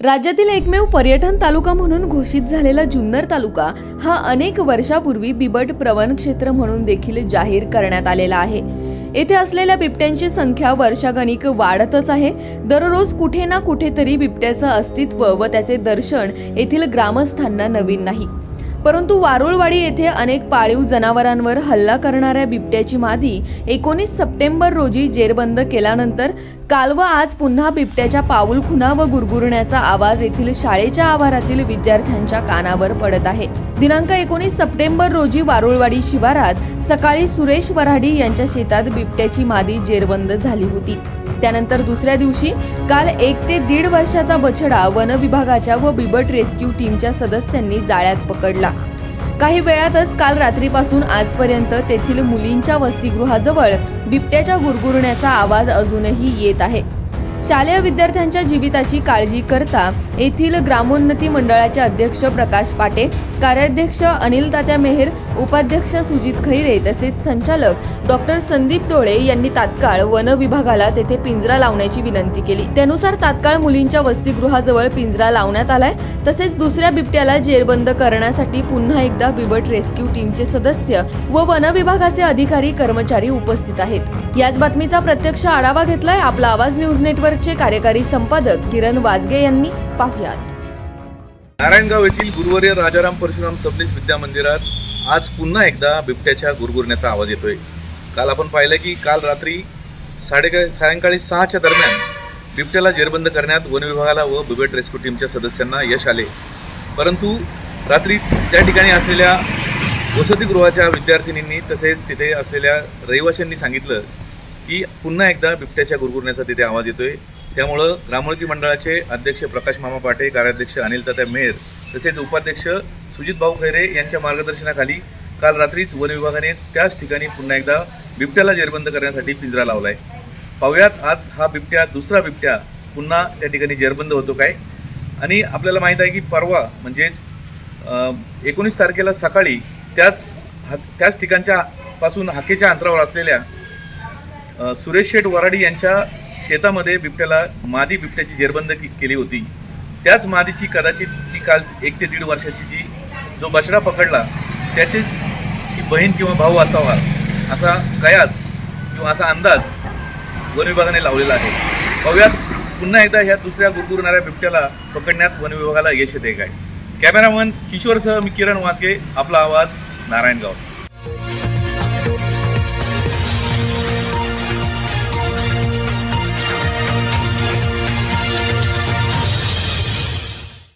राज्यातील एकमेव पर्यटन तालुका म्हणून घोषित झालेला जुन्नर तालुका हा अनेक वर्षापूर्वी बिबट प्रवण क्षेत्र म्हणून देखील जाहीर करण्यात आलेला आहे। येथे असलेल्या बिबट्यांची संख्या वर्षागणिक वाढतच आहे। दररोज कुठे ना कुठेतरी बिबट्याचं अस्तित्व व त्याचे दर्शन येथील ग्रामस्थांना नवीन नाही, परंतु वारुळवाडी येथे अनेक पाळीव जनावरांवर हल्ला करणाऱ्या बिबट्याची मादी 19 सप्टेंबर रोजी जेरबंद केल्यानंतर काल व आज पुन्हा बिबट्याच्या पाऊलखुणा व गुरगुरण्याचा आवाज येथील शाळेच्या आवारातील विद्यार्थ्यांच्या कानावर पडत आहे। दिनांक 19 सप्टेंबर रोजी वारुळवाडी शिवारात सकाळी सुरेश वराडी यांच्या शेतात बिबट्याची मादी जेरबंद झाली होती। त्यानंतर दुसऱ्या दिवशी काल 1 ते 1.5 वर्षाचा बछडा वन विभागाच्या व बिबट रेस्क्यू टीमच्या सदस्यांनी जाळ्यात पकडला। काही वेळातच काल रात्रीपासून आजपर्यंत तेथील मुलींच्या वसतिगृहाजवळ बिबट्याच्या गुरगुरण्याचा आवाज अजूनही येत आहे। शालेय विद्यार्थ्यांच्या जीविताची काळजी करता येथील ग्रामोन्नती मंडळाचे अध्यक्ष प्रकाश पाटे, कार्याध्यक्ष अनिल तात्या मेहर, उपाध्यक्ष सुजित खैरे तसेच संचालक डॉक्टर संदीप डोळे यांनी तात्काळ वन विभागाला तेथे पिंजरा लावण्याची विनंती केली। त्यानुसार तात्काळ मुलींच्या वसतिगृहाजवळ पिंजरा लावण्यात आलाय। तसेच दुसऱ्या बिबट्याला जेरबंद करण्यासाठी पुन्हा एकदा बिबट रेस्क्यू टीमचे सदस्य व वन विभागाचे अधिकारी कर्मचारी उपस्थित आहेत। याच बातमीचा प्रत्यक्ष आढावा घेतलाय आपला आवाज न्यूज नेटवर्कचे कार्यकारी संपादक किरण वाजगे यांनी। पाहुयात। नारायणगाव येथील गुरुवर्य राजाराम परशुराम सबनीस विद्या मंदिरात आज पुन्हा एकदा बिबट्याच्या गुरगुरण्याचा आवाज येतोय। काल आपण पाहिलं की काल रात्री सायंकाळी 6च्या दरम्यान बिबट्याला जेरबंद करण्यात वन विभागाला व बिबट रेस्क्यू टीमच्या सदस्यांना यश आले, परंतु रात्री त्या ठिकाणी असलेल्या वसतिगृहाच्या विद्यार्थिनींनी तसेच तिथे असलेल्या रहिवाशांनी सांगितलं की पुन्हा एकदा बिबट्याच्या गुरगुरण्याचा तिथे आवाज येतोय। त्यामुळं ग्रामोन्नती मंडळाचे अध्यक्ष प्रकाश मामा पाटे, कार्याध्यक्ष अनिल तात्या मेहर तसेच उपाध्यक्ष सुजित भाऊ खैरे यांच्या मार्गदर्शनाखाली काल रात्रीच वन विभागाने त्याच ठिकाणी पुन्हा एकदा बिबट्याला जेरबंद करण्यासाठी पिंजरा लावलाय। पाहुयात आज हा बिबट्या, दुसरा बिबट्या पुन्हा त्या ठिकाणी जेरबंद होतो काय। आणि आपल्याला माहीत आहे की परवा म्हणजेच 19 तारखेला सकाळी त्याच ठिकाणच्या पासून हाकेच्या अंतरावर असलेल्या सुरेश शेठ वराडी यांच्या शेतामध्ये मादी बिबट्याची जेरबंद केली होती। त्याच मादीची कदाचित ती काल 1 ते 1.5 वर्षाची जो बछडा पकडला त्याचीच ती बहीण किंवा भाऊ असावा असा कयास किंवा असा अंदाज वन विभागाने लावलेला आहे। पाहुयात पुन्हा एकदा ह्या दुसऱ्या गुरगुरणाऱ्या बिबट्याला पकडण्यात वन विभागाला यश येते काय। कॅमेरामन किशोरसह मी किरण वाजगे, आपला आवाज, नारायणगाव।